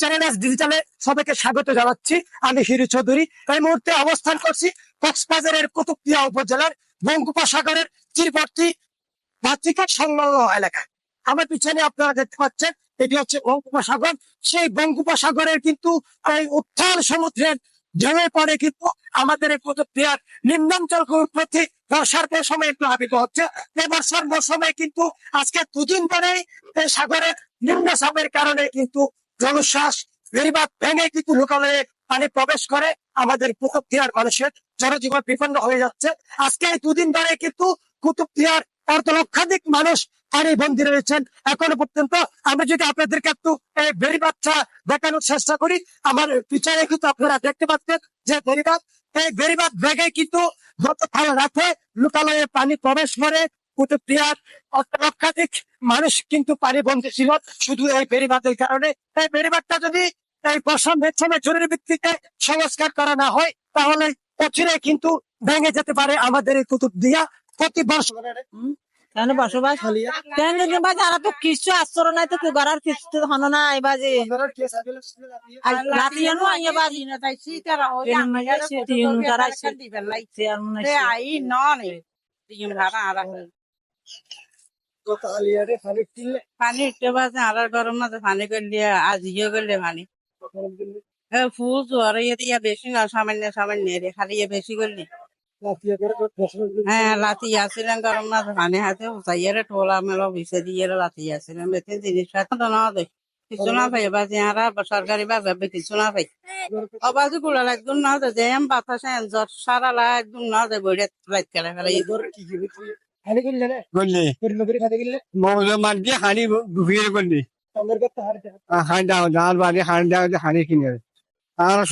Channel ডিজিটালে সবাইকে স্বাগত জানাচ্ছি। আমি হিরু চৌধুরী। এই মুহূর্তে অবস্থান করছি কক্সবাজারের কুতুবদিয়া উপজেলার বঙ্গোপসাগরের তীরবর্তী মাতৃকা সংলগ্ন এলাকায়। আমার পিছনে আপনারা দেখতে পাচ্ছেন এটি হচ্ছে বঙ্গোপসাগর। সেই বঙ্গোপসাগরের কিন্তু এই উত্তাল সমুদ্রের ঢেউয়ের পরে কিন্তু আমাদের এই কুতুবদিয়ার নিম্নাঞ্চল প্রতি বর্ষার মৌসুমে প্লাবিত হচ্ছে। এই বর্ষার মৌসুমে কিন্তু আজকে দুদিন ধরে এই সাগরের নিম্নচাপের কারণে কিন্তু জলোচ্ছ্বাস বেড়িবাঁধ ভেঙে কিন্তু লোকালয়ে পানি প্রবেশ করে আমাদের কুতুবদিয়ার মানুষের জনজীবন বিপন্ন হয়ে যাচ্ছে। আজকে এই দুদিন ধরে কিন্তু কুতুবদিয়ার অর্ধ লক্ষাধিক মানুষ পানি বন্দী রয়েছেন এখনো পর্যন্ত। আমি যদি আপনাদেরকে একটু এই বেড়িবাঁধটা দেখানোর চেষ্টা করি, আমার পিছনে কিন্তু আপনারা দেখতে পাচ্ছেন যে বেড়িবাঁধ, এই বেড়িবাঁধ ভেঙে কিন্তু গতকাল রাতে লোকালয়ে পানি প্রবেশ করে কুতুবদিয়ার অর্ধ লক্ষাধিক মানুষ কিন্তু পানি বন্দী ছিল শুধু এই বেড়িবাঁধের কারণে। এই বেড়িবাঁধটা যদি এই বর্ষণ সময় জরুরি ভিত্তিতে সংস্কার করা না হয় তাহলে অচিরে কিন্তু ভেঙে যেতে পারে আমাদের এই কুতুবদিয়া। প্রতি বছর কেন বসবাস কেন আর তো কিছু আশ্চর্য নাই তো গড়ার কিছু তো হন না এবারে রাতি জানো আইয়া বাজি না তাই সিতারা ও তারা শান্তি ফেলাইছে আর মনে হয় আই ননে দিন ভাড়া আর পানি একটু বাজে আর গরম না পানি করলে আজ ইয়ে করলে পানি ফুল জোয়ার ইয়ে বেশি না সামান্য সামান্য রে খালি বেশি করলে হ্যাঁ লাতি আসছিলেন গরম মাছ পানি হাতে উচাইয়ারে টোলা মেলা বিষে দিয়ে লাতি আসছিলেন বেশি জিনিসপত্র না দেখ কিছু না পাই বাজে আর সরকারি ভাবে কিছু না পাই অবাজু গুলা একদম না যে বাতাসে জ্বর সারা লা একদম না যে বইরে লাইট করে ফেলে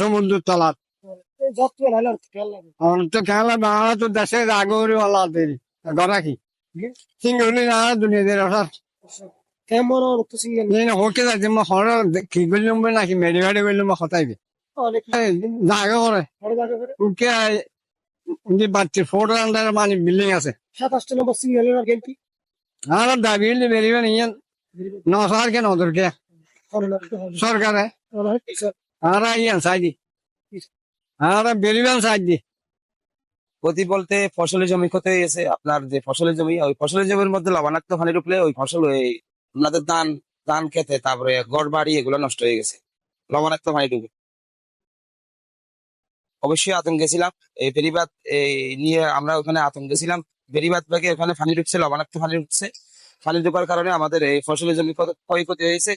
সমুদ্র তলাত খেলা বাংলা তো দেশের আগরে গড়া কি সিঙ্গলি না দুনিয়া হোকে যাচ্ছে হর কি করলাম নাকি মেডি গাড়ি করলাম হতাইবে জায়গা করে বাচ্চার 4 আন্ডার মানে বিল্ডিং আছে 27 নম্বর সিঙ্গেলের গেলটি আর দাবি বেরিবে নিয়ে 9 কেন ওদেরকে সরকারে আর ইয়ান সাইডি আর বেরিবেন সাইডি ক্ষতি বলতে ফসলের জমি ক্ষতি হয়ে গেছে। আপনার যে ফসলের জমি, ওই ফসলের জমির মধ্যে লবণাক্ত পানি ঢুকলে ওই ফসল আপনাদের ধান খেতে তারপরে ঘর বাড়ি এগুলো নষ্ট হয়ে গেছে লবণাক্ত পানি ঢুকে। অবশ্যই আতঙ্কে ছিলাম এই বেড়িবাঁধ নিয়ে, আমরা ওখানে আতঙ্কে ছিলাম। বেড়িবাঁধ থেকে ওখানে পানি ঢুকছে, লবণাক্ত পানি ঢুকছে। পানি ঢোকার কারণে আমাদের এই ফসলের জমি ক্ষয়ক্ষতি হয়েছে।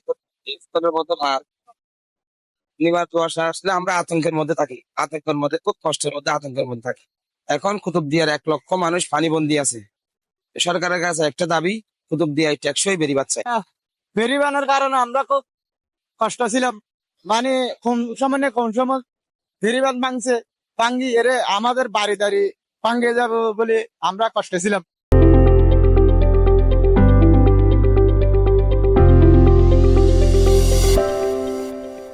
নিবার কুয়াশা আসলে আমরা আতঙ্কের মধ্যে থাকি, আতঙ্কের মধ্যে খুব কষ্টের মধ্যে আতঙ্কের মধ্যে থাকি। এখন কুতুবদিয়ার 1 লক্ষ মানুষ পানিবন্দী আছে। সরকারের কাছে একটা দাবি, কুতুবদিয়ায় টেকসই বেড়িবাঁধ চাই। বেরিবানোর কারণে আমরা খুব কষ্ট ছিলাম, মানে কম সময় বেরিবান ভাঙছে, ভাঙ্গি এরে আমাদের বাড়ি দাঁড়ি ভাঙ্গে যাবো বলে আমরা কষ্ট ছিলাম।